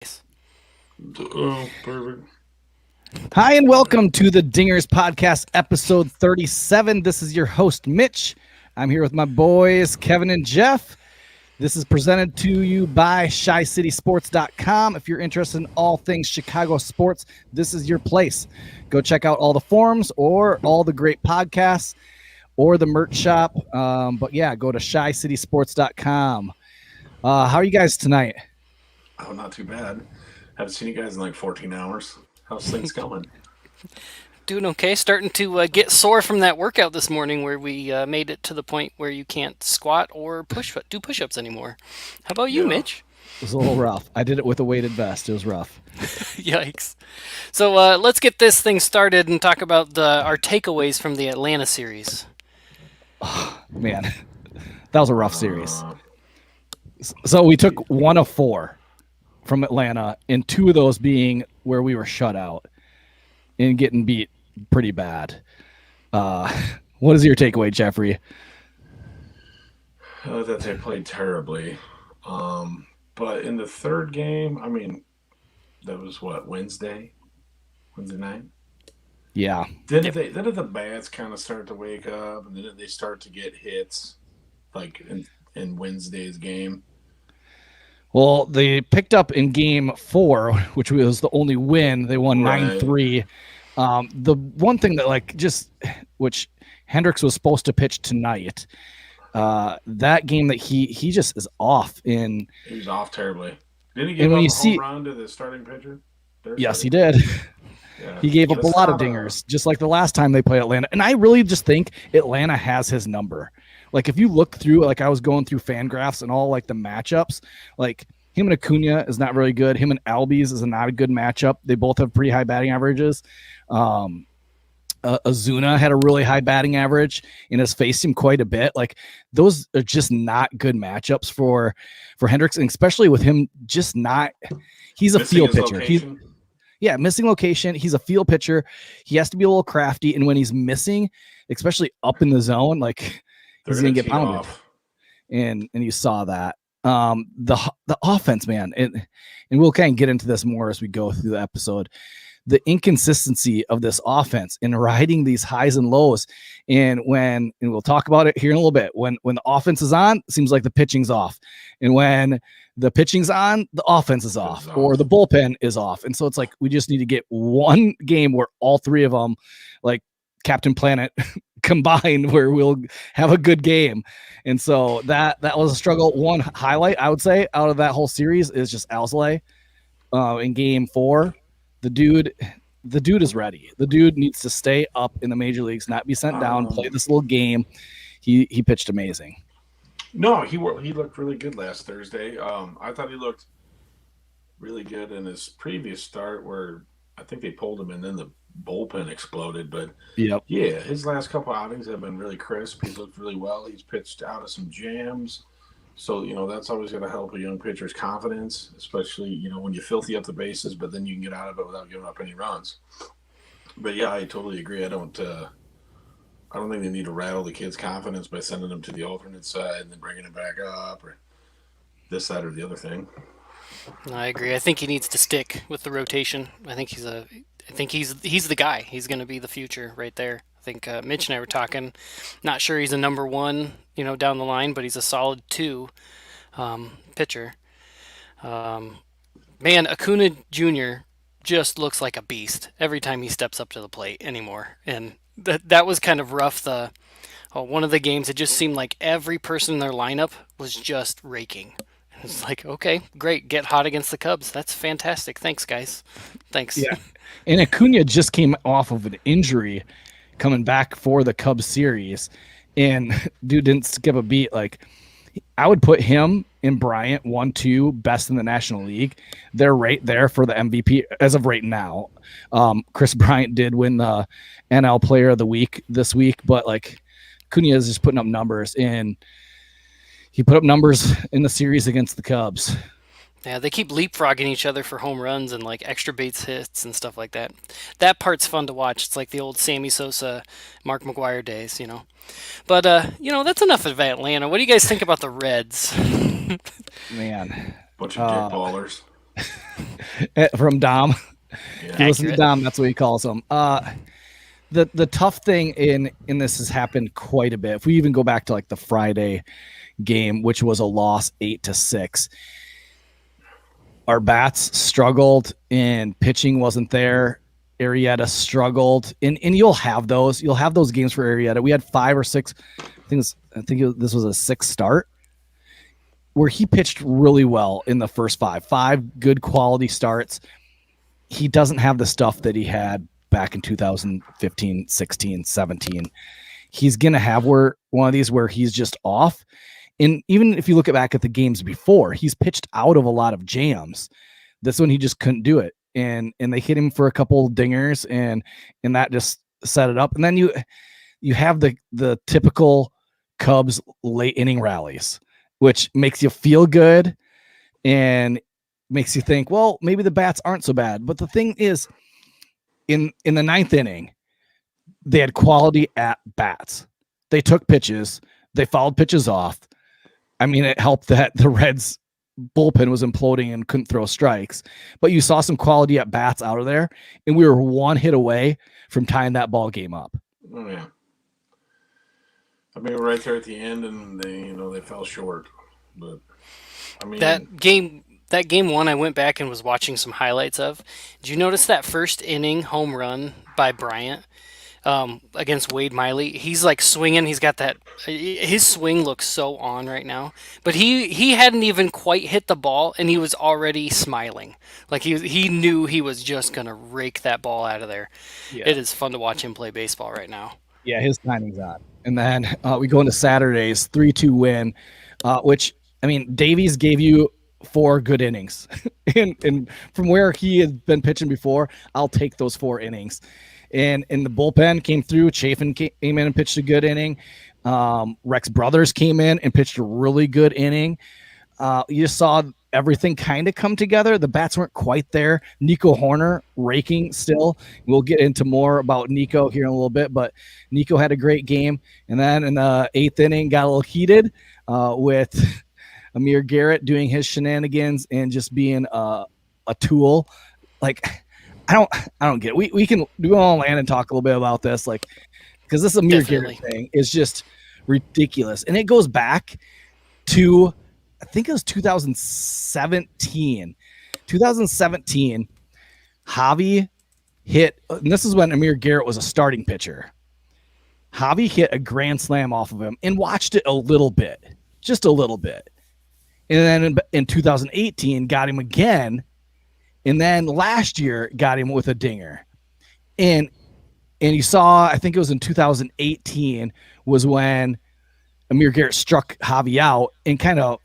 Oh, perfect. Hi, and welcome to the Dingers Podcast, episode 37. This is your host, Mitch. I'm here with my boys, Kevin and Jeff. This is presented to you by ShyCitySports.com. If you're interested in all things Chicago sports, this is your place. Go check out all the forums or all the great podcasts or the merch shop. But yeah, go to ShyCitySports.com. How are you guys tonight? Oh, not too bad. Haven't seen you guys in like 14 hours. How's things going? Doing okay. Starting to get sore from that workout this morning, where we made it to the point where you can't squat or do push-ups anymore. How about you, Yeah. Mitch? It was a little rough. I did it with a weighted vest. It was rough. Yikes! So let's get this thing started and talk about our takeaways from the Atlanta series. Man, that was a rough series. Uh, So we took one of four from Atlanta, and two of those being where we were shut out and getting beat pretty bad. What is your takeaway, Jeffrey? that they played terribly. But in the third game, I mean, that was what, Wednesday night. Yeah. Yep. Didn't the bats kind of start to wake up, and then they start to get hits like in Wednesday's game? Well, they picked up in game 4, which was the only win. They won Right. 9-3. The one thing that which Hendricks was supposed to pitch tonight, that game that he just is off in. He was off terribly. Didn't he And give when up you a home see, run to the starting pitcher? yes, he did. Yeah. He gave up a That's lot of not dingers, just like the last time they played Atlanta. And I really just think Atlanta has his number. Like if you look through, like I was going through Fangraphs and all like the matchups, like him and Acuna is not very good. Him and Albies is not a good matchup. They both have pretty high batting averages. Azuna had a really high batting average and has faced him quite a bit. Like those are just not good matchups for Hendricks, and especially with him just not. He's a missing field his pitcher. location. Yeah, missing location. He's a field pitcher. He has to be a little crafty, and when he's missing, especially up in the zone, like They're he's gonna gonna get tee pounded. off. And you saw that. The offense, man, and we'll kind of get into this more as we go through the episode. The inconsistency of this offense in riding these highs and lows, and we'll talk about it here in a little bit. When the offense is on, it seems like the pitching's off, and when the pitching's on, the offense is off, or the bullpen is off. And so it's like we just need to get one game where all three of them, like Captain Planet, combined, where we'll have a good game. And so that was a struggle. One highlight I would say out of that whole series is just Alzolay in game 4. The dude is ready. The dude needs to stay up in the major leagues, not be sent down, play this little game. He pitched amazing. No, he looked really good last Thursday. I thought he looked really good in his previous start, where I think they pulled him and then the bullpen exploded. But Yep. yeah, his last couple outings have been really crisp. He's looked really well. He's pitched out of some jams. So, that's always going to help a young pitcher's confidence, especially, when you filthy up the bases, but then you can get out of it without giving up any runs. But yeah, I totally agree. I don't think they need to rattle the kid's confidence by sending him to the alternate side and then bringing him back up, or this side or the other thing. I agree. I think he needs to stick with the rotation. I think he's the guy. He's going to be the future right there. I think Mitch and I were talking. Not sure he's a number one, down the line, but he's a solid 2 pitcher. Man, Acuna Jr. just looks like a beast every time he steps up to the plate anymore, and that was kind of rough. One of the games, it just seemed like every person in their lineup was just raking. It's like, okay, great, get hot against the Cubs. That's fantastic. Thanks, guys. Thanks. Yeah. And Acuna just came off of an injury coming back for the Cubs series, and dude didn't skip a beat. Like, I would put him and Bryant 1-2 best in the National League. They're right there for the MVP as of right now. Kris Bryant did win the NL Player of the Week this week, but like Acuna is just putting up numbers, and he put up numbers in the series against the Cubs. Yeah, they keep leapfrogging each other for home runs and like extra base hits and stuff like that. That part's fun to watch. It's like the old Sammy Sosa, Mark McGuire days. But that's enough of Atlanta. What do you guys think about the Reds? Man, Bunch of dick ballers. from Dom. Yeah. If you listen to Accurate. Dom, that's what he calls him. The tough thing in this has happened quite a bit. If we even go back to like the Friday game, which was a loss 8-6, our bats struggled and pitching wasn't there. Arietta struggled, and you'll have those. You'll have those games for Arietta. We had 5 or 6. This was a 6 start where he pitched really well in the first 5 good quality starts. He doesn't have the stuff that he had back in 2015, 16, 17. He's going to have one of these where he's just off. And even if you look back at the games before, he's pitched out of a lot of jams. This one, he just couldn't do it. And they hit him for a couple of dingers, and that just set it up. And then you have the typical Cubs late inning rallies, which makes you feel good and makes you think, well, maybe the bats aren't so bad. But the thing is, in the 9th inning, they had quality at bats. They took pitches. They fouled pitches off. I mean, it helped that the Reds bullpen was imploding and couldn't throw strikes, but you saw some quality at bats out of there, and we were 1 hit away from tying that ball game up. Oh yeah. I mean, right there at the end, and they fell short. But I mean, That game 1, I went back and was watching some highlights of. Did you notice that first inning home run by Bryant against Wade Miley? He's like swinging. He's got that. His swing looks so on right now. But he hadn't even quite hit the ball, and he was already smiling. Like he knew he was just gonna rake that ball out of there. Yeah. It is fun to watch him play baseball right now. Yeah, his timing's on. And then we go into Saturday's 3-2 win, which, I mean, Davies gave you 4 good innings. and from where he had been pitching before, I'll take those 4 innings. And the bullpen came through. Chafin came in and pitched a good inning. Rex Brothers came in and pitched a really good inning. You just saw everything kind of come together. The bats weren't quite there. Nico Horner raking still. We'll get into more about Nico here in a little bit, but Nico had a great game. And then in the 8th inning, got a little heated with Amir Garrett doing his shenanigans and just being a tool. Like, I don't get it. We can do all land and talk a little bit about this, like, because this Amir Garrett thing is just ridiculous. And it goes back to, I think it was 2017. 2017, Javi hit, and this is when Amir Garrett was a starting pitcher. Javi hit a grand slam off of him and watched it a little bit, just a little bit. And then in 2018, got him again. And then last year, got him with a dinger. And you saw, I think it was in 2018, was when Amir Garrett struck Javi out and kind of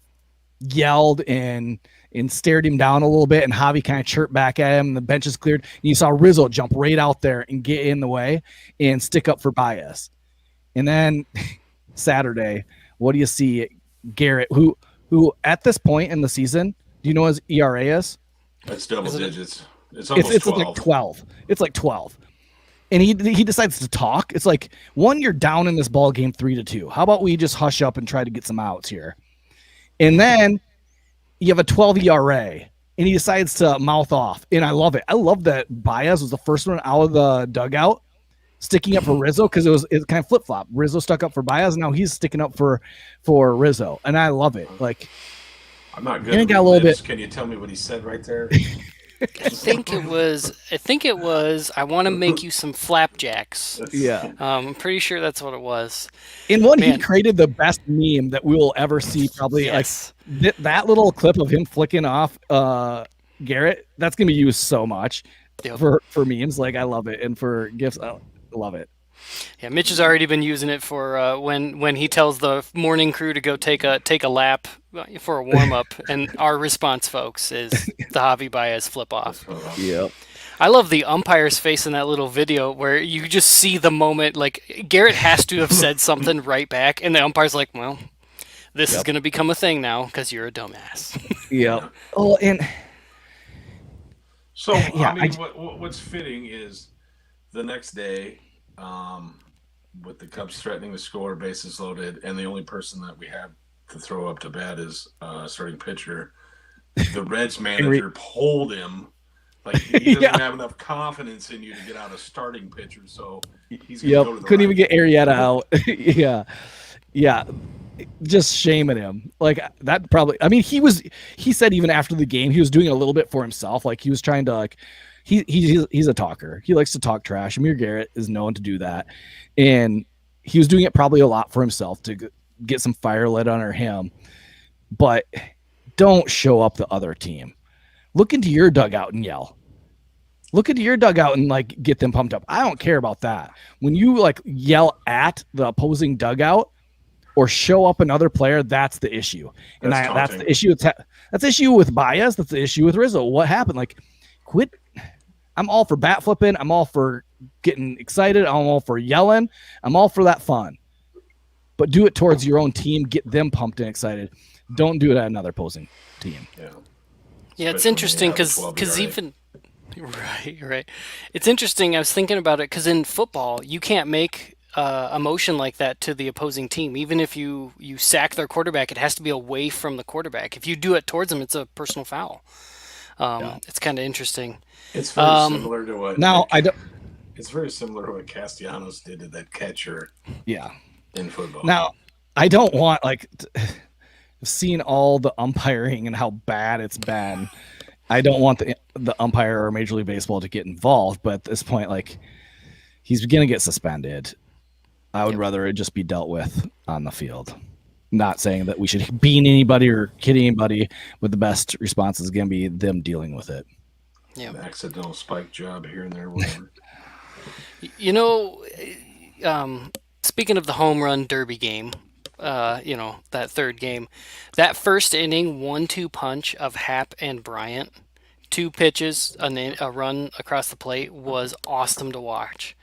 yelled and stared him down a little bit, and Javi kind of chirped back at him, and the bench is cleared. And you saw Rizzo jump right out there and get in the way and stick up for Baez. And then Saturday, what do you see? Garrett, who at this point in the season, do you know his ERA is? It's double digits. It's almost 12. Like 12. It's like 12. And he decides to talk. It's like, one, you're down in this ball game 3-2. How about we just hush up and try to get some outs here? And then you have a 12 ERA, and he decides to mouth off. And I love it. I love that Baez was the first one out of the dugout, sticking up for Rizzo, because it kind of flip flop. Rizzo stuck up for Baez, and now he's sticking up for Rizzo, and I love it. Like, I'm not good. And it got a little bit. Can you tell me what he said right there? I think it was. I want to make you some flapjacks. Yeah. I'm pretty sure that's what it was. In one, he created the best meme that we will ever see. Probably, yes. Like that little clip of him flicking off Garrett. That's gonna be used so much for memes. Like, I love it, and for gifs, I love it. Yeah, Mitch has already been using it for when he tells the morning crew to go take a lap for a warm up, and our response, folks, is the Javi Baez flip off. Yep. I love the umpire's face in that little video where you just see the moment. Like, Garrett has to have said something right back, and the umpire's like, "Well, this is going to become a thing now because you're a dumbass." Yep. Oh, and so I mean, what's fitting is the next day. With the Cubs threatening to score, bases loaded, and the only person that we have to throw up to bat is starting pitcher. the Reds manager pulled him. Like he doesn't have enough confidence in you to get out a starting pitcher, so he's going to go to the couldn't right even get Arietta out. Yeah. Just shaming him. Like that probably, I mean, he said even after the game, he was doing it a little bit for himself. Like he was trying to like, he's a talker. He likes to talk trash. Amir Garrett is known to do that. And he was doing it probably a lot for himself to get some fire lit under him. But don't show up the other team. Look into your dugout and yell. Look into your dugout and like get them pumped up. I don't care about that. When you like yell at the opposing dugout or show up another player, that's the issue. And that's the issue. That's the issue with Baez. That's the issue with Rizzo. What happened? Like, quit. I'm all for bat flipping. I'm all for getting excited. I'm all for yelling. I'm all for that fun. But do it towards your own team. Get them pumped and excited. Don't do it at another opposing team. Yeah, it's interesting because even right. It's interesting. I was thinking about it because in football, you can't make a motion like that to the opposing team. Even if you sack their quarterback, it has to be away from the quarterback. If you do it towards them, it's a personal foul. It's kind of interesting. It's very similar to what It's very similar to what Castellanos did to that catcher. Yeah. In football. Now, I don't want like seeing all the umpiring and how bad it's been. I don't want the umpire or Major League Baseball to get involved, but at this point, like he's going to get suspended. I would rather it just be dealt with on the field. Not saying that we should bean anybody or kid anybody, but the best response is going to be them dealing with it. Yeah, an accidental spike job here and there, whatever. Speaking of the home run derby game, that third game, that first inning 1-2 punch of Happ and Bryant, 2 pitches, a run across the plate was awesome to watch.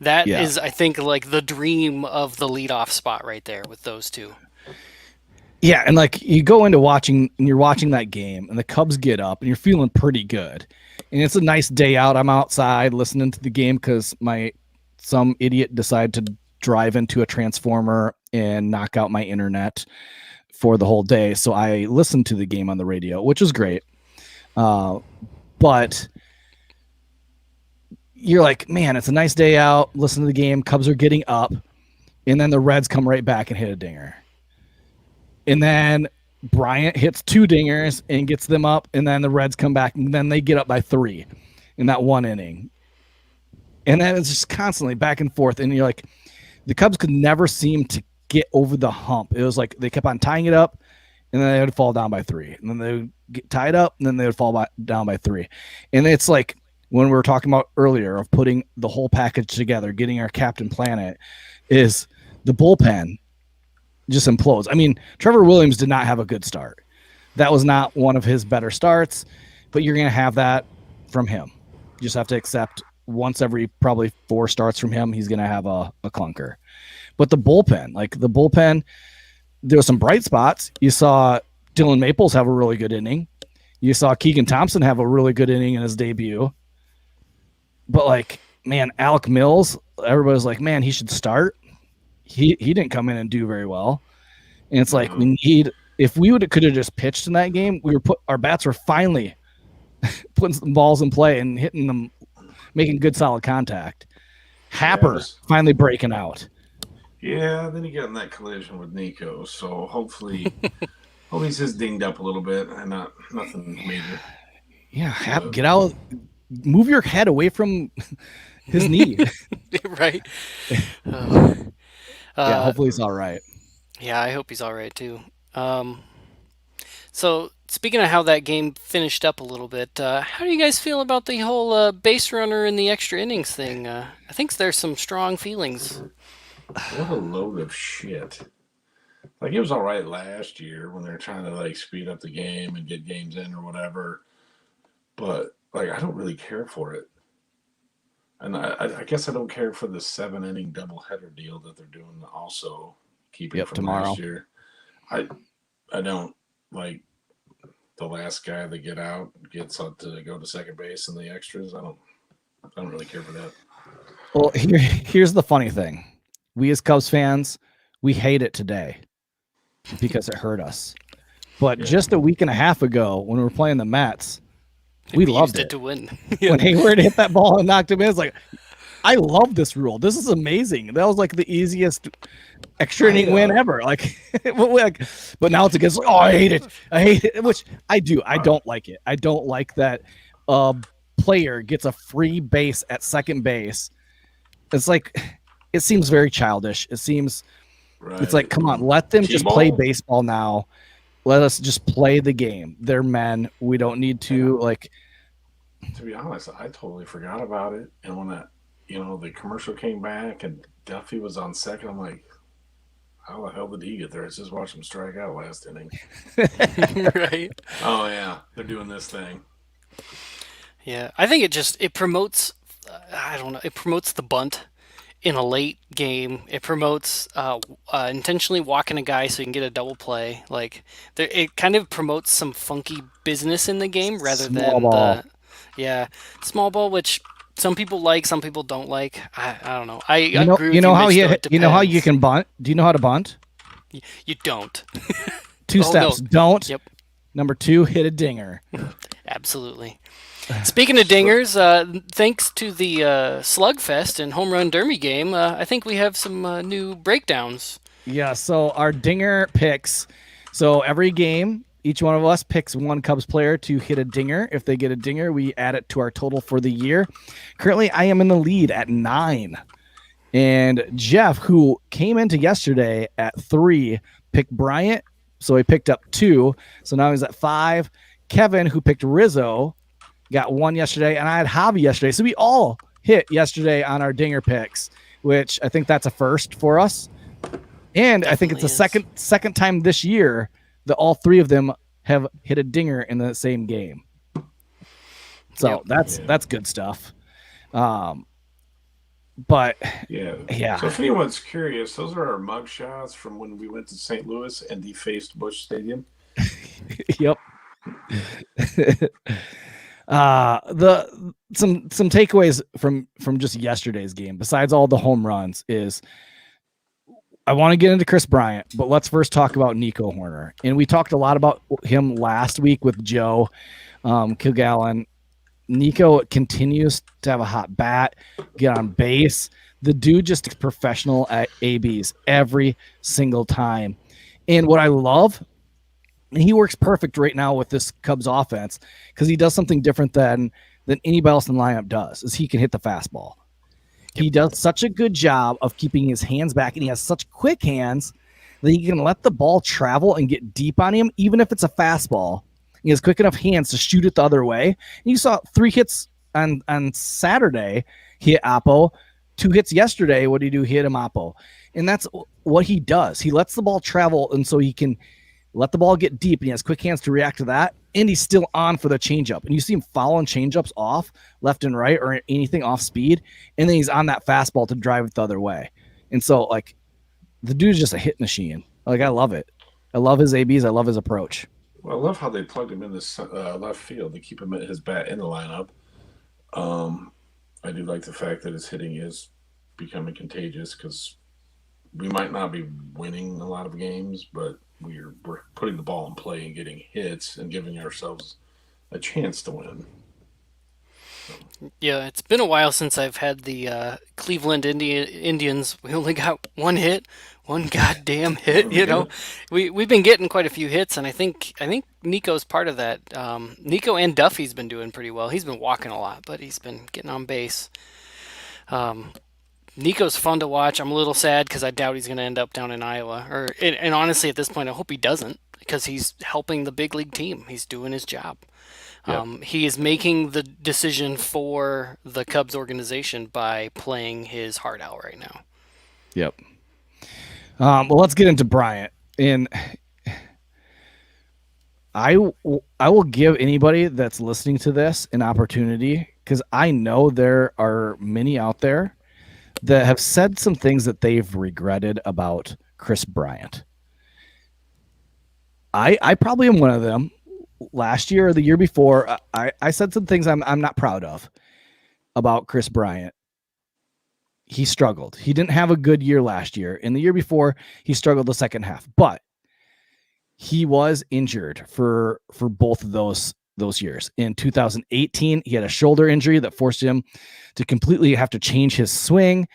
That is, I think, like the dream of the leadoff spot right there with those two. Yeah, and like you go into you're watching that game, and the Cubs get up, and you're feeling pretty good. And it's a nice day out. I'm outside listening to the game because some idiot decided to drive into a transformer and knock out my internet for the whole day. So I listened to the game on the radio, which was great. But you're like, man, it's a nice day out. Listen to the game. Cubs are getting up. And then the Reds come right back and hit a dinger. And then Bryant hits 2 dingers and gets them up. And then the Reds come back. And then they get up by 3 in that one inning. And then it's just constantly back and forth. And you're like, the Cubs could never seem to get over the hump. It was like they kept on tying it up. And then they would fall down by 3. And then they would get tied up. And then they would fall down by 3. And it's like, when we were talking about earlier of putting the whole package together, getting our Captain Planet, is the bullpen just implodes. I mean, Trevor Williams did not have a good start. That was not one of his better starts, but you're going to have that from him. You just have to accept once every probably 4 starts from him, he's going to have a clunker. But the bullpen, there were some bright spots. You saw Dylan Maples have a really good inning. You saw Keegan Thompson have a really good inning in his debut. But like, man, Alec Mills, everybody's like, man, he should start. He didn't come in and do very well. And it's like, if we could have just pitched in that game, our bats were finally putting some balls in play and hitting them, making good solid contact. Happer finally breaking out. Yeah, then he got in that collision with Nico. So hopefully he's just dinged up a little bit and nothing major. Yeah, get out. Move your head away from his knee. Right. Hopefully he's all right. Yeah, I hope he's all right too. So speaking of how that game finished up a little bit, how do you guys feel about the whole base runner in the extra innings thing? I think there's some strong feelings. What a load of shit. Like, it was all right last year when they're trying to like speed up the game and get games in or whatever. But like, I don't really care for it. And I guess I don't care for the 7-inning doubleheader deal that they're doing also, keeping from tomorrow. Last year. I don't like the last guy that get out gets out to go to second base and the extras. I don't really care for that. Well, here's the funny thing. We as Cubs fans, we hate it today because it hurt us. But just a week and a half ago, when we were playing the Mets, we loved used it to win. When Hayward hit that ball and knocked him in, it's like, I love this rule. This is amazing. That was like the easiest extra inning win ever. Like, but now it's against. Oh, I hate it. I hate it. Which I do. I don't like it. I don't like that. Player gets a free base at second base. It's like, it seems very childish. It seems. Right. It's like, come on, let them just play baseball now. Let us just play the game. They're men. We don't need to like. To be honest, I totally forgot about it. And when that, the commercial came back and Duffy was on second, I'm like, how the hell did he get there? I just watched him strike out last inning. Right. Oh yeah, they're doing this thing. Yeah, I think it promotes. I don't know. It promotes the bunt in a late game. It promotes intentionally walking a guy so you can get a double play. Like it kind of promotes some funky business in the game rather small than ball. Small ball, which some people like, some people don't like. I don't know. I agree with you, Mitch, you know how you can bunt? Do you know how to bunt? You don't. Two steps. No. Don't. Yep. Number 2, hit a dinger. Absolutely. Speaking of dingers, thanks to the Slugfest and Home Run Derby game, I think we have some new breakdowns. Yeah, so our dinger picks. So every game, each one of us picks one Cubs player to hit a dinger. If they get a dinger, we add it to our total for the year. Currently, I am in the lead at 9. And Jeff, who came into yesterday at 3, picked Bryant. So he picked up 2. So now he's at 5. Kevin, who picked Rizzo, got 1 yesterday, and I had Javi yesterday. So we all hit yesterday on our dinger picks, which I think that's a first for us. And definitely I think it's the second time this year that all 3 of them have hit a dinger in the same game. So that's good stuff. But yeah. So if anyone's curious, those are our mug shots from when we went to St. Louis and defaced Busch Stadium. Yep. Some takeaways from just yesterday's game, besides all the home runs, is I want to get into Kris Bryant, but let's first talk about Nico Horner. And we talked a lot about him last week with Joe Kilgallen. Nico continues to have a hot bat, get on base. The dude just is professional at ABs every single time. And what I love, and he works perfect right now with this Cubs offense because he does something different than anybody else in the lineup does, is he can hit the fastball. He does such a good job of keeping his hands back, and he has such quick hands that he can let the ball travel and get deep on him, even if it's a fastball. He has quick enough hands to shoot it the other way. And you saw 3 hits on Saturday. He hit Oppo. 2 hits yesterday. What did he do? He hit him Oppo. And that's what he does. He lets the ball travel, and so he can let the ball get deep, and he has quick hands to react to that. And he's still on for the changeup. And you see him fouling changeups off left and right or anything off speed. And then he's on that fastball to drive it the other way. And so, like, the dude's just a hit machine. Like, I love it. I love his ABs. I love his approach. Well, I love how they plugged him in this left field to keep him at his bat in the lineup. I do like the fact that his hitting is becoming contagious because we might not be winning a lot of games, but we're putting the ball in play and getting hits and giving ourselves a chance to win. Yeah, it's been a while since I've had the Cleveland Indians. We only got 1 hit, 1 goddamn hit. We've been getting quite a few hits, and I think Nico's part of that. Nico and Duffy's been doing pretty well. He's been walking a lot, but he's been getting on base. Nico's fun to watch. I'm a little sad because I doubt he's going to end up down in Iowa. And honestly, at this point, I hope he doesn't because he's helping the big league team. He's doing his job. Yep. He is making the decision for the Cubs organization by playing his heart out right now. Yep. Well, let's get into Bryant. And I will give anybody that's listening to this an opportunity because I know there are many out there that have said some things that they've regretted about Kris Bryant. I probably am one of them. Last year or the year before, I said some things I'm not proud of about Kris Bryant. He struggled. He didn't have a good year last year. And the year before, he struggled the second half. But he was injured for both of those years. In 2018, he had a shoulder injury that forced him to completely have to change his swing,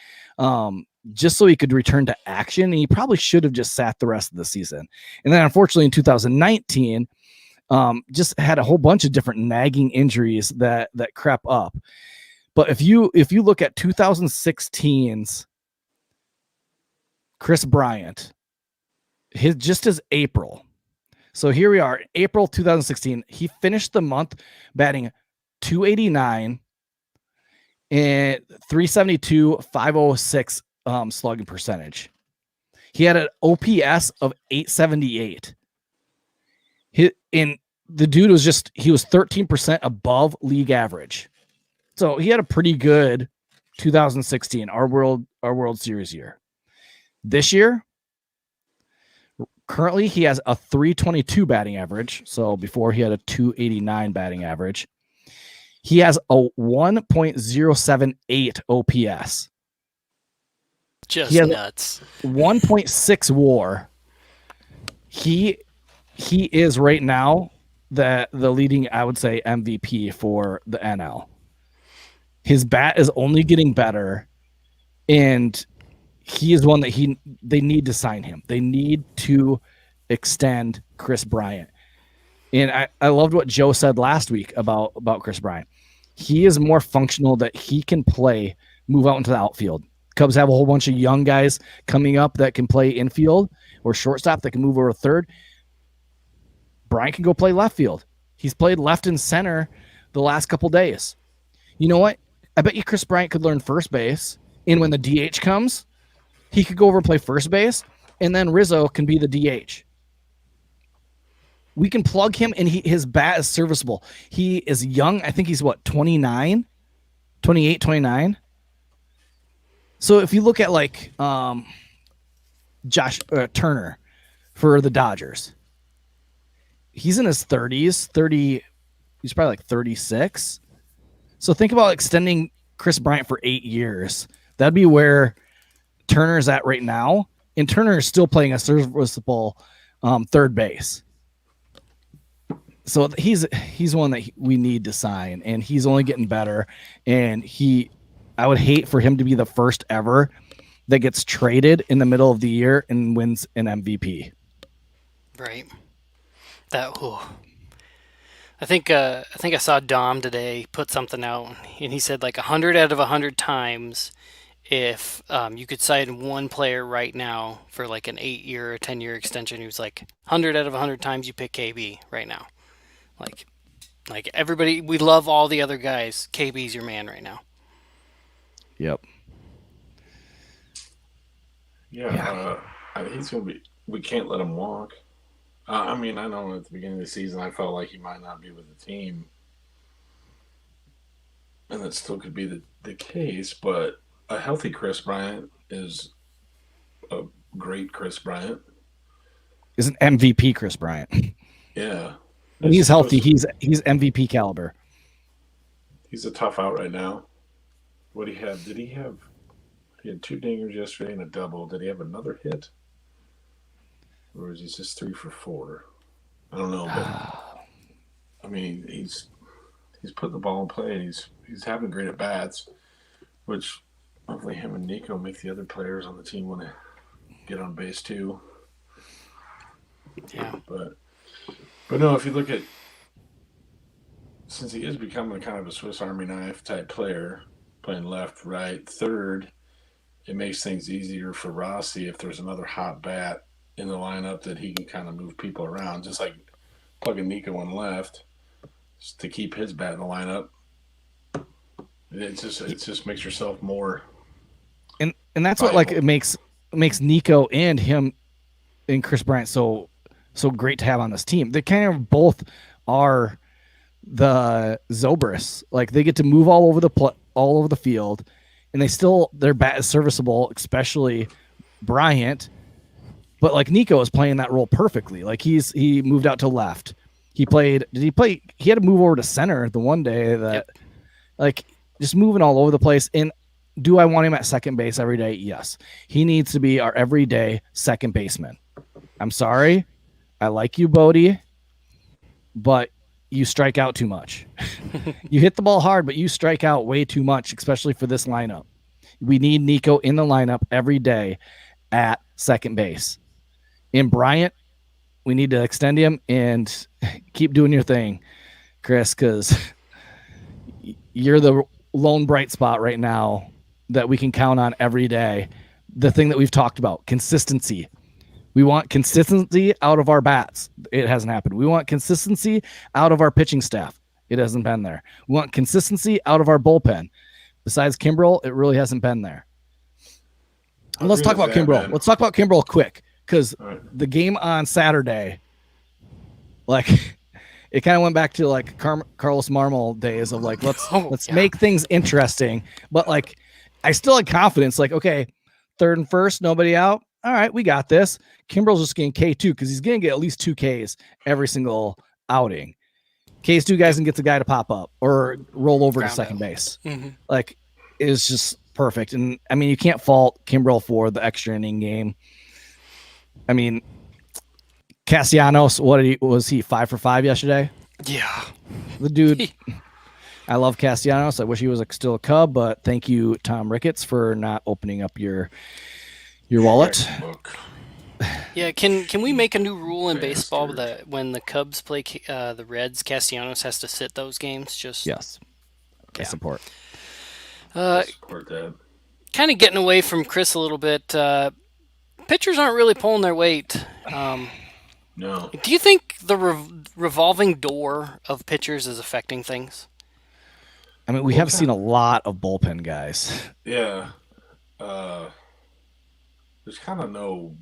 just so he could return to action. And he probably should have just sat the rest of the season. And then unfortunately in 2019, just had a whole bunch of different nagging injuries that crept up. But if you look at 2016's Kris Bryant, his April. So here we are, April 2016. He finished the month batting 289 and 372, 506 slugging percentage. He had an OPS of 878. The dude was he was 13% above league average. So he had a pretty good 2016, our World Series year. This year, currently he has a 322 batting average. So before he had a 289 batting average. He has a 1.078 OPS. Just nuts. 1.6 WAR. He is right now the leading, I would say, MVP for the NL. His bat is only getting better, and he is one that they need to sign him. They need to extend Kris Bryant. And I loved what Joe said last week about Kris Bryant. He is more functional, that he can move out into the outfield. Cubs have a whole bunch of young guys coming up that can play infield or shortstop that can move over third. Bryant can go play left field. He's played left and center the last couple days. You know what? I bet you Kris Bryant could learn first base. And when the DH comes, he could go over and play first base. And then Rizzo can be the DH. We can plug him, and his bat is serviceable. He is young. I think he's 29, 28, 29. So if you look at Josh Turner for the Dodgers, he's in his 30s, 30. He's probably 36. So think about extending Kris Bryant for 8 years. That'd be where Turner's at right now. And Turner is still playing a serviceable third base. So he's one that we need to sign, and he's only getting better. And I would hate for him to be the first ever that gets traded in the middle of the year and wins an MVP. Right. I think I saw Dom today put something out, and he said 100 out of 100 times, if you could sign one player right now for an 8-year or 10-year extension, he was 100 out of 100 times you pick KB right now. Like everybody, we love all the other guys. KB's your man right now. Yep. Yeah. He's going to be, we can't let him walk. I know at the beginning of the season, I felt like he might not be with the team. And that still could be the case, but a healthy Kris Bryant is a great Kris Bryant. Is an MVP Kris Bryant. Yeah. When he's healthy, he's MVP caliber. He's a tough out right now. What he had? He had 2 dingers yesterday and a double. Did he have another hit? Or is he just 3 for 4? I don't know. But he's putting the ball in play, and he's having great at bats, which hopefully him and Nico make the other players on the team want to get on base too. Yeah. But no, if you look at, since he is becoming kind of a Swiss Army knife type player, playing left, right, third, it makes things easier for Rossi if there's another hot bat in the lineup that he can kind of move people around, just like plugging Nico on left just to keep his bat in the lineup. It just makes yourself more. And that's viable. what it makes Nico and him and Kris Bryant so great to have on this team. They kind of both are the Zobrist. They get to move all over the field, and their bat is serviceable, especially Bryant. But Nico is playing that role perfectly. He moved out to left. He had to move over to center the one day that just moving all over the place. And do I want him at second base every day? Yes. He needs to be our everyday second baseman. I'm sorry. I like you, Bodie, but you strike out too much. You hit the ball hard, but you strike out way too much, especially for this lineup. We need Nico in the lineup every day at second base. In Bryant, we need to extend him and keep doing your thing, Kris, because you're the lone bright spot right now that we can count on every day. The thing that we've talked about, consistency. We want consistency out of our bats. It hasn't happened. We want consistency out of our pitching staff. It hasn't been there. We want consistency out of our bullpen. Besides Kimbrel, it really hasn't been there. And let's talk about Kimbrel. Let's talk about Kimbrel quick, because the game on Saturday, like, it kind of went back to like Carlos Marmol days of like, let's make things interesting. But like, I still had confidence. Like, okay, third and first, nobody out. All right, we got this. Kimbrel's just getting K2 because he's going to get at least 2 Ks every single outing. Ks 2 guys and gets a guy to pop up or roll over to second base. Mm-hmm. Like, it's just perfect. And I mean, you can't fault Kimbrel for the extra inning game. I mean, Castellanos, was he 5 for 5 yesterday? Yeah. The dude, I love Castellanos. I wish he was still a Cub, but thank you, Tom Ricketts, for not opening up your wallet. Yeah, can we make a new rule in baseball that when the Cubs play the Reds, Castellanos has to sit those games? Yes. I support. Support that. Kind of getting away from Kris a little bit. Pitchers aren't really pulling their weight. No. Do you think the revolving door of pitchers is affecting things? I mean, we have seen a lot of bullpen guys. Yeah. There's kind of no,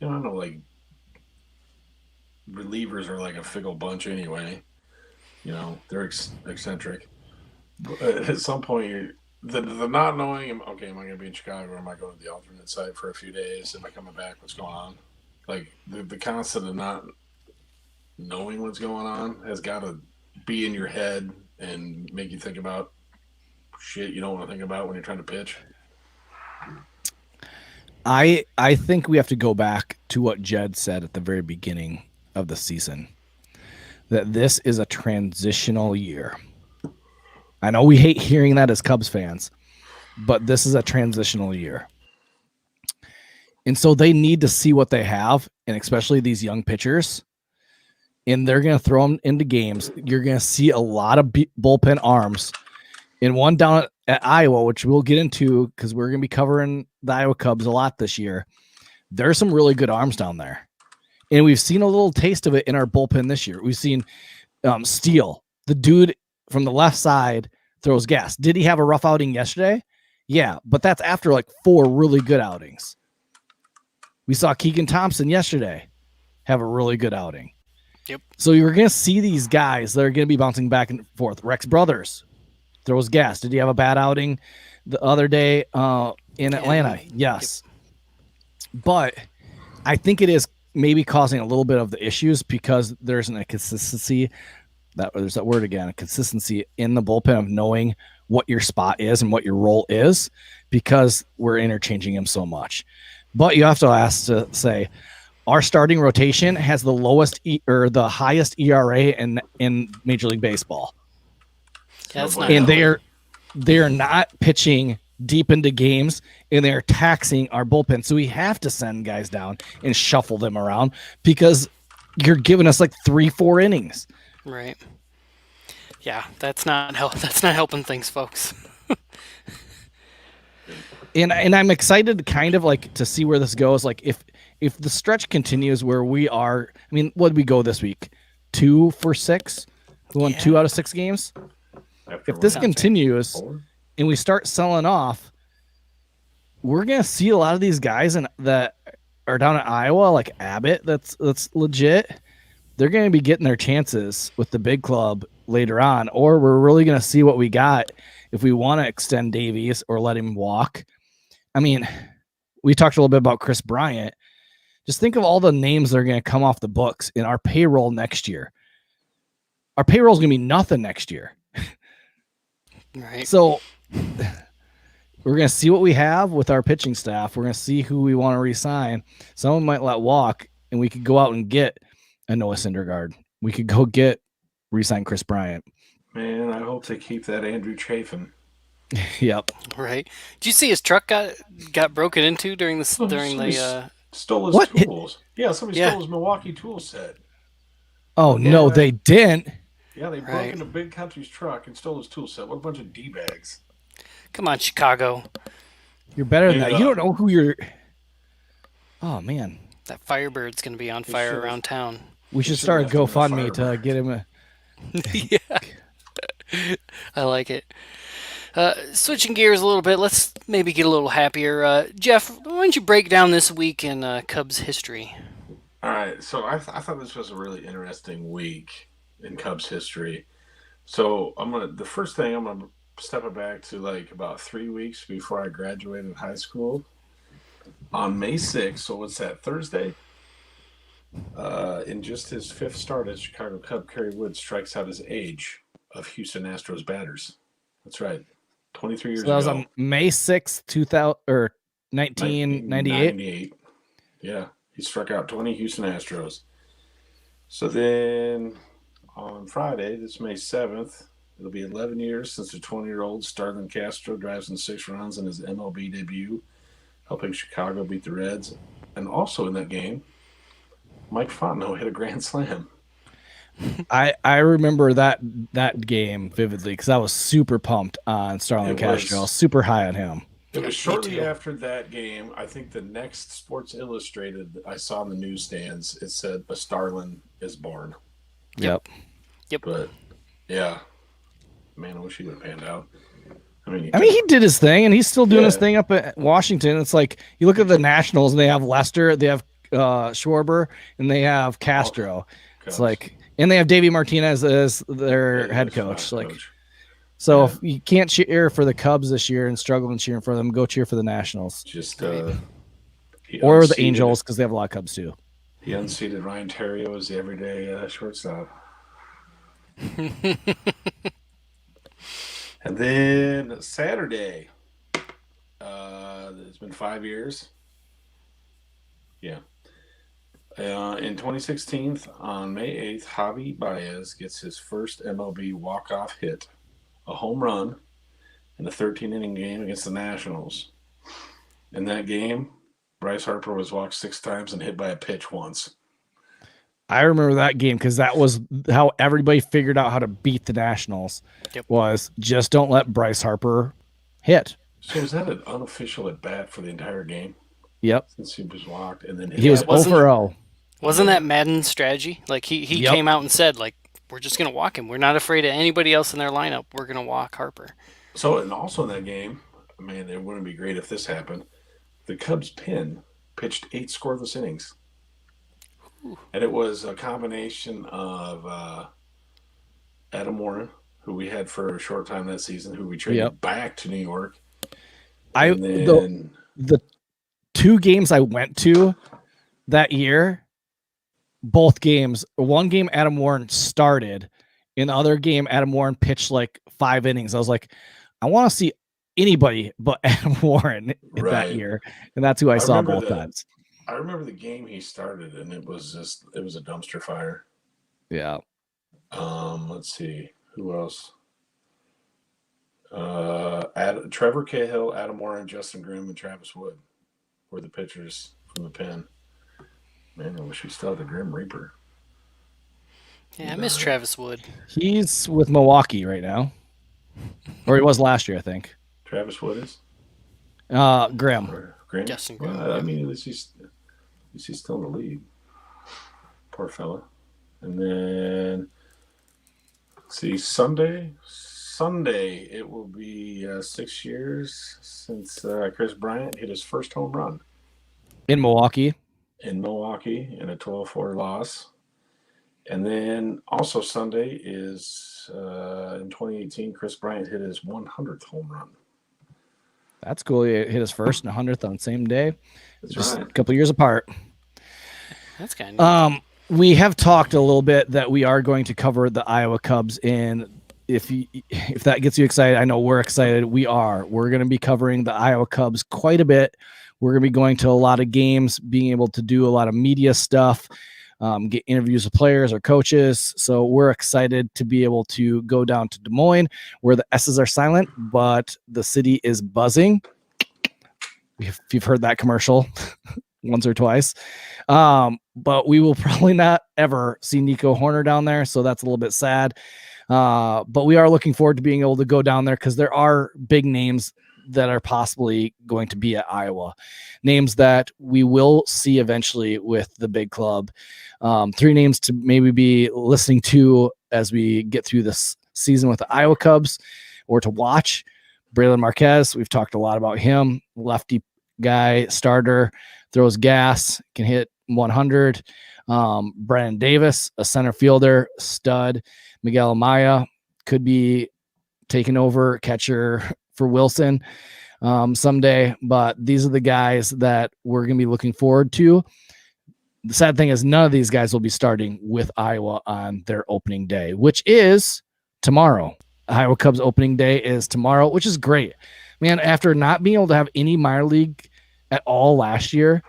like, relievers are like a fickle bunch anyway. They're eccentric. But at some point, the not knowing, okay, am I going to be in Chicago or am I going to the alternate site for a few days? Am I coming back? What's going on? Like, the concept of not knowing what's going on has got to be in your head and make you think about shit you don't want to think about when you're trying to pitch. I think we have to go back to what Jed said at the very beginning of the season, that this is a transitional year. I know we hate hearing that as Cubs fans, but this is a transitional year. And so they need to see what they have, and especially these young pitchers, and they're going to throw them into games. You're going to see a lot of bullpen arms. And one down at Iowa, which we'll get into because we're going to be covering the Iowa Cubs a lot this year. There's some really good arms down there. And we've seen a little taste of it in our bullpen this year. We've seen Steele, the dude from the left side, throws gas. Did he have a rough outing yesterday? Yeah, but that's after like 4 really good outings. We saw Keegan Thompson yesterday have a really good outing. Yep. So you're going to see these guys that are going to be bouncing back and forth. Rex Brothers throws gas. Did he have a bad outing the other day in Atlanta? Yes. Yep. But I think it is maybe causing a little bit of the issues because there's a consistency. There's that word again, a consistency in the bullpen of knowing what your spot is and what your role is because we're interchanging him so much. But you have to say, our starting rotation has the lowest or the highest ERA in Major League Baseball. Yeah, and they are not pitching deep into games, and they're taxing our bullpen. So we have to send guys down and shuffle them around because you're giving us like 3-4 innings. Right. Yeah, that's not helping things, folks. And I'm excited to kind of like to see where this goes. Like if the stretch continues where we are, I mean, what did we go this week? 2 for 6? We won 2 out of 6 games. If this continues and we start selling off, we're gonna see a lot of these guys that are down in Iowa, like Abbott. That's legit. They're gonna be getting their chances with the big club later on, or we're really gonna see what we got if we want to extend Davies or let him walk. I mean, we talked a little bit about Kris Bryant. Just think of all the names that are going to come off the books in our payroll next year. Our payroll is going to be nothing next year. Right. So we're going to see what we have with our pitching staff. We're going to see who we want to re-sign. Someone might let walk, and we could go out and get a Noah Syndergaard. We could go re-sign Kris Bryant. Man, I hope they keep that Andrew Chafin. Yep. Right. Did you see his truck got broken into during the Stole his What? tools. Yeah, somebody stole his Milwaukee tool set. Oh, no, they didn't. Yeah, they broke into Big Country's truck and stole his tool set. What a bunch of D-bags. Come on, Chicago. You're better than that. You don't know who you're... Oh, man. That Firebird's going to be on fire around town. We should start a GoFundMe to get him a... Yeah. I like it. Switching gears a little bit, let's maybe get a little happier. Jeff, why don't you break down this week in Cubs history? All right, so I thought this was a really interesting week in Cubs history. So the first thing I'm gonna step it back to like about 3 weeks before I graduated high school. On May 6th, so what's that, Thursday? In just his 5th start as Chicago Cub, Kerry Wood strikes out his age of Houston Astros batters. That's right, 23 years ago. That was on May 6th, 1998. 1998. Yeah, he struck out 20 Houston Astros. So then on Friday, this May 7th, it'll be 11 years since the 20-year-old Starlin Castro drives in 6 runs in his MLB debut, helping Chicago beat the Reds. And also in that game, Mike Fontenot hit a grand slam. I remember that game vividly because I was super pumped on Starlin Castro. I was super high on him. It was shortly after that game. I think the next Sports Illustrated I saw in the newsstands, it said a Starlin is born. Yep. But yeah, man, I wish he would have panned out. I mean, he did his thing, and he's still doing his thing up at Washington. It's like you look at the Nationals, and they have Lester, they have Schwarber, and they have Castro. It's like, and they have Davey Martinez as their head coach. So if you can't cheer for the Cubs this year and struggle in cheering for them, go cheer for the Nationals. Or the Angels, because they have a lot of Cubs too. He unseated Ryan Terrio as the everyday shortstop. And then Saturday, it's been 5 years. Yeah. In 2016, on May 8th, Javi Baez gets his first MLB walk-off hit, a home run, in a 13-inning game against the Nationals. In that game, Bryce Harper was walked 6 times and hit by a pitch once. I remember that game because that was how everybody figured out how to beat the Nationals. Was just don't let Bryce Harper hit. So was that an unofficial at bat for the entire game? Yep. Since he was walked and then he was 0-0. Wasn't that Madden's strategy? Like he came out and said, like, we're just gonna walk him. We're not afraid of anybody else in their lineup. We're gonna walk Harper. So and also in that game, man, it wouldn't be great if this happened. The Cubs pitched 8 scoreless innings. And it was a combination of Adam Warren, who we had for a short time that season, who we traded back to New York. The 2 games I went to that year, both games, one game Adam Warren started, in the other game Adam Warren pitched like 5 innings. I was like, I want to see anybody but Adam Warren that year, and that's who I saw both times. I remember the game he started, and it was a dumpster fire. Yeah. Let's see who else. Trevor Cahill, Adam Warren, Justin Grimm, and Travis Wood were the pitchers from the pen. Man, I wish we still had the Grim Reaper. Yeah, I miss Travis Wood. He's with Milwaukee right now, or he was last year, I think. Travis Wood is. Grimm. Justin Grimm. Well, I mean, at least he's still in the league. Poor fella. And then, let's see, Sunday, it will be 6 years since Kris Bryant hit his first home run. In Milwaukee in a 12-4 loss. And then also Sunday is in 2018, Kris Bryant hit his 100th home run. That's cool. He hit his first and 100th on the same day. That's just right. A couple years apart. That's kind of we have talked a little bit that we are going to cover the Iowa Cubs, and if that gets you excited, I know we're excited. We're going to be covering the Iowa Cubs quite a bit. We're going to be going to a lot of games, being able to do a lot of media stuff, get interviews with players or coaches. So we're excited to be able to go down to Des Moines where the S's are silent, but the city is buzzing. If you've heard that commercial once or twice. But we will probably not ever see Nico Horner down there. So that's a little bit sad. But we are looking forward to being able to go down there because there are big names that are possibly going to be at Iowa, names that we will see eventually with the big club. 3 names to maybe be listening to as we get through this season with the Iowa Cubs or to watch. Braylon Marquez, we've talked a lot about him, lefty guy, starter, throws gas, can hit 100. Brandon Davis, a center fielder, stud. Miguel Amaya could be taking over catcher for Wilson someday, but these are the guys that we're going to be looking forward to. The sad thing is none of these guys will be starting with Iowa on their opening day, which is tomorrow. Iowa Cubs opening day is tomorrow, which is great. Man, after not being able to have any minor league at all last year,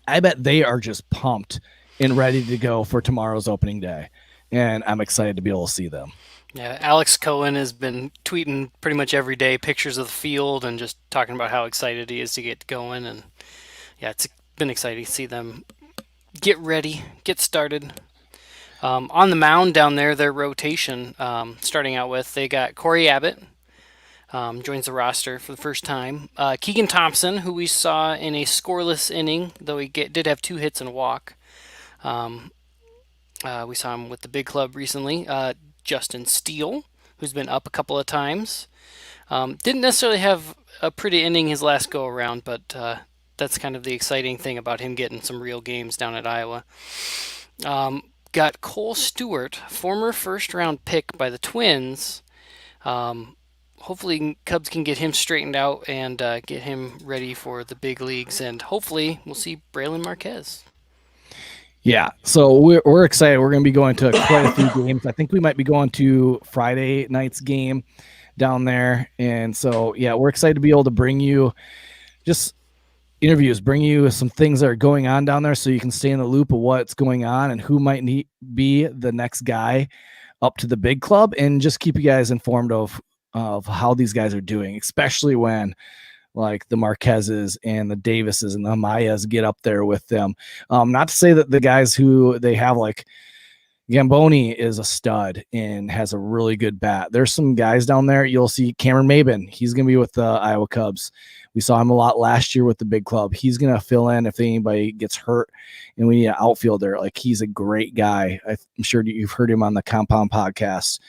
I bet they are just pumped and ready to go for tomorrow's opening day. And I'm excited to be able to see them. Yeah, Alex Cohen has been tweeting pretty much every day pictures of the field and just talking about how excited he is to get going. And yeah, it's been exciting to see them get ready, get started. On the mound down there, their rotation, starting out with, they got Corey Abbott, joins the roster for the first time. Keegan Thompson, who we saw in a scoreless inning, though he did have 2 hits and a walk. We saw him with the big club recently. Justin Steele, who's been up a couple of times. Didn't necessarily have a pretty inning his last go around, but that's kind of the exciting thing about him getting some real games down at Iowa. Got Cole Stewart, former first-round pick by the Twins. Hopefully Cubs can get him straightened out and get him ready for the big leagues, and hopefully we'll see Braylon Marquez. Yeah, so we're excited. We're going to be going to quite a few games. I think we might be going to Friday night's game down there. And so, yeah, we're excited to be able to bring you just interviews, bring you some things that are going on down there so you can stay in the loop of what's going on and who might be the next guy up to the big club, and just keep you guys informed of how these guys are doing, especially when like the Marquezes and the Davises and the Amayas get up there with them. Not to say that the guys who they have, like Gamboni is a stud and has a really good bat. There's some guys down there. You'll see Cameron Maben. He's going to be with the Iowa Cubs. We saw him a lot last year with the big club. He's going to fill in if anybody gets hurt and we need an outfielder. Like, he's a great guy. I'm sure you've heard him on the Compound podcast.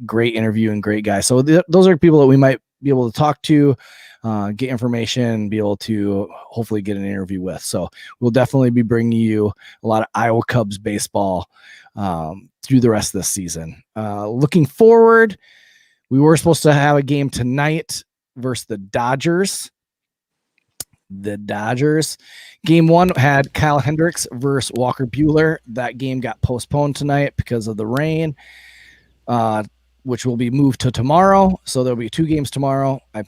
Great interview and great guy. So those are people that we might be able to talk to, get information, be able to hopefully get an interview with. So we'll definitely be bringing you a lot of Iowa Cubs baseball through the rest of this season. Looking forward, we were supposed to have a game tonight versus the Dodgers. The Dodgers. Game 1 had Kyle Hendricks versus Walker Buehler. That game got postponed tonight because of the rain, which will be moved to tomorrow. So there'll be 2 games tomorrow. I'm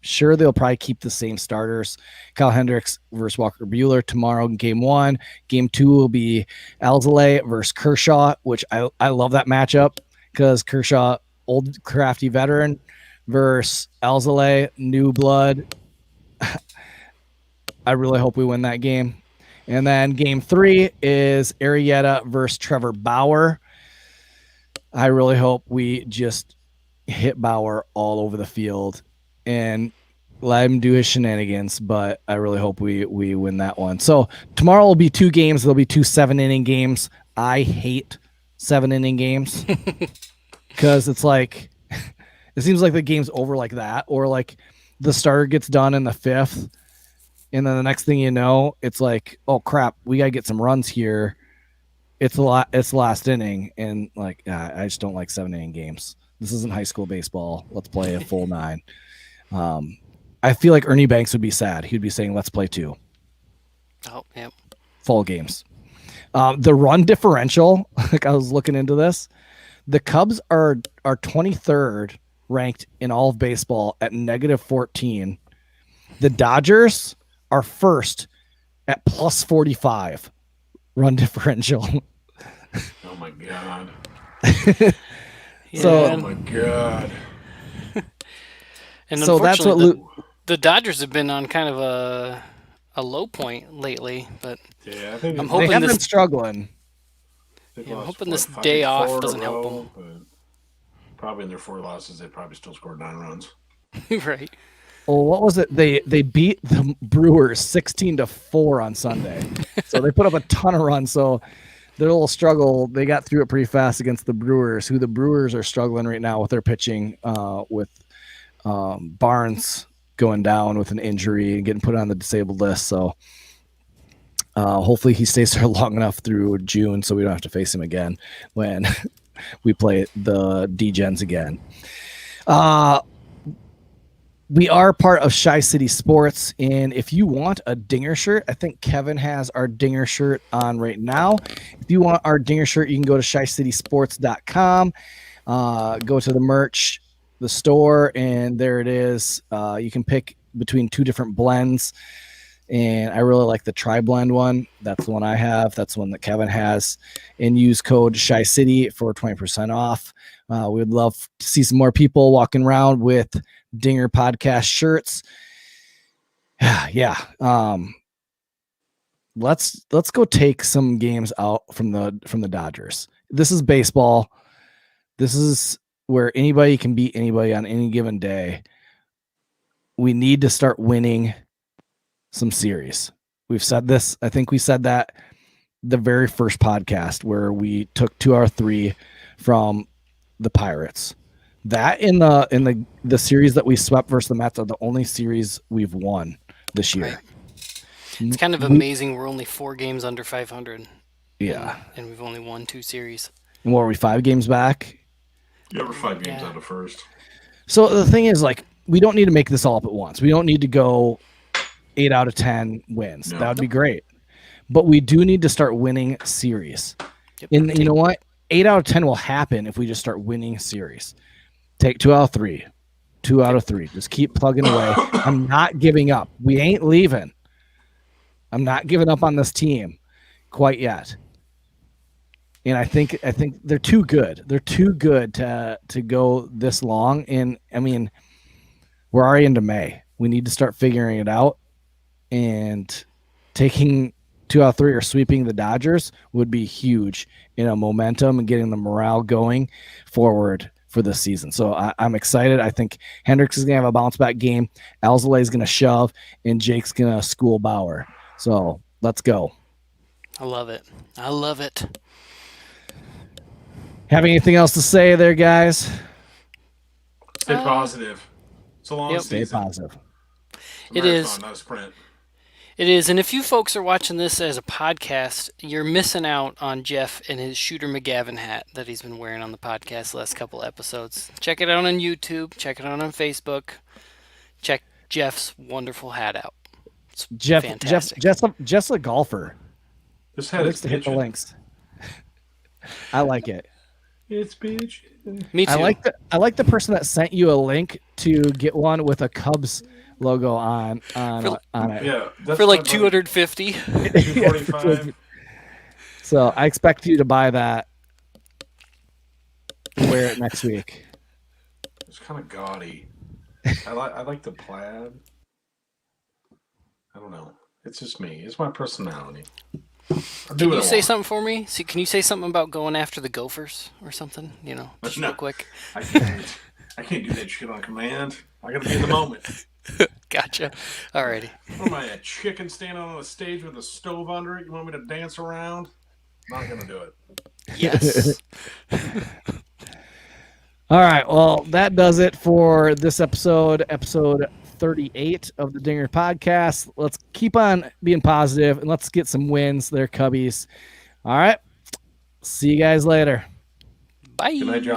sure they'll probably keep the same starters. Kyle Hendricks versus Walker Buehler tomorrow in game 1. Game 2 will be Alzolay versus Kershaw, which I love that matchup because Kershaw, old crafty veteran, versus Alzolay, new blood. I really hope we win that game. And then game 3 is Arietta versus Trevor Bauer. I really hope we just hit Bauer all over the field and let him do his shenanigans, but I really hope we win that one. So tomorrow will be 2 games. There'll be 2 7-inning games. I hate 7-inning games because it's like, it seems like the game's over like that, or like the starter gets done in the 5th, and then the next thing you know, it's like, oh crap, we got to get some runs here. It's the last inning, and like, I just don't like 7-inning games. This isn't high school baseball. Let's play a full 9. I feel like Ernie Banks would be sad. He'd be saying, let's play 2. Oh, yeah. Full games. The run differential, like I was looking into this, the Cubs are 23rd ranked in all of baseball at -14. The Dodgers are first at plus 45 run differential. Oh my god. So, oh my god. And so that's what unfortunately, the Dodgers have been on kind of a low point lately. But Yeah, I think I'm they hoping have this- been struggling. I'm hoping this day off doesn't help them. But probably in their 4 losses, they probably still scored 9 runs. Right. Well, what was it? They beat the Brewers 16-4 on Sunday. So they put up a ton of runs. So their little struggle, they got through it pretty fast against the Brewers, who the Brewers are struggling right now with their pitching, with Barnes going down with an injury and getting put on the disabled list. So hopefully he stays there long enough through June so we don't have to face him again when we play the D-Gens again. We are part of Shy City Sports, and if you want a Dinger shirt, I think Kevin has our Dinger shirt on right now. If you want our Dinger shirt, you can go to shycitysports.com, go to the merch, the store, and there it is. You can pick between 2 different blends, and I really like the tri-blend one. That's the one I have. That's the one that Kevin has, and use code Shy City for 20% off. We would love to see some more people walking around with Dinger podcast shirts. Yeah. Let's go take some games out from the Dodgers. This is baseball. This is where anybody can beat anybody on any given day. We need to start winning some series. We've said this. I think we said that the very first podcast where we took 2 out of 3 from the Pirates. That in the series that we swept versus the Mets are the only series we've won this year. Right. It's kind of amazing. We're only 4 games under 500. Yeah. And we've only won 2 series. And what are we, 5 games back? Yeah, we're 5 games out of first. So the thing is, like, we don't need to make this all up at once. We don't need to go 8 out of 10 wins. No. That would be great. But we do need to start winning series. Yep. And you know what? 8 out of 10 will happen if we just start winning series. Take 2 out of 3. 2 out of 3. Just keep plugging away. I'm not giving up. We ain't leaving. I'm not giving up on this team quite yet. And I think they're too good. They're too good to go this long. And I mean, we're already into May. We need to start figuring it out. And taking 2 out of 3 or sweeping the Dodgers would be huge in a momentum and getting the morale going forward for this season. So I'm excited. I think Hendricks is going to have a bounce back game. Alzolay is going to shove, and Jake's going to school Bauer. So let's go. I love it. I love it. Have anything else to say there, guys? Stay positive. It's a long Stay season. positive. It's a It marathon, is. not a sprint. It is, and if you folks are watching this as a podcast, you're missing out on Jeff and his Shooter McGavin hat that he's been wearing on the podcast the last couple episodes. Check it out on YouTube. Check it out on Facebook. Check Jeff's wonderful hat out. It's fantastic. Jeff's a golfer. This He hat likes is to hit the bitchin'. links. I like it. It's bitch. Me too. I like the person that sent you a link to get one with a Cubs logo on it. Yeah, that's For like my buddy. 250. 245. So I expect you to buy that. Wear it next week. It's kind of gaudy. I like the plaid. I don't know. It's just me. It's my personality. Can you say something for me? See, can you say something about going after the Gophers or something? You know, just No. real quick. I can't do that shit on command. I gotta be in the moment. Gotcha. Alrighty. What am I, a chicken standing on a stage with a stove under it? You want me to dance around? Not gonna do it. Yes. All right. Well, that does it for this episode 38 of the Dinger Podcast. Let's keep on being positive and let's get some wins there, Cubbies. All right. See you guys later. Bye. Good night, John.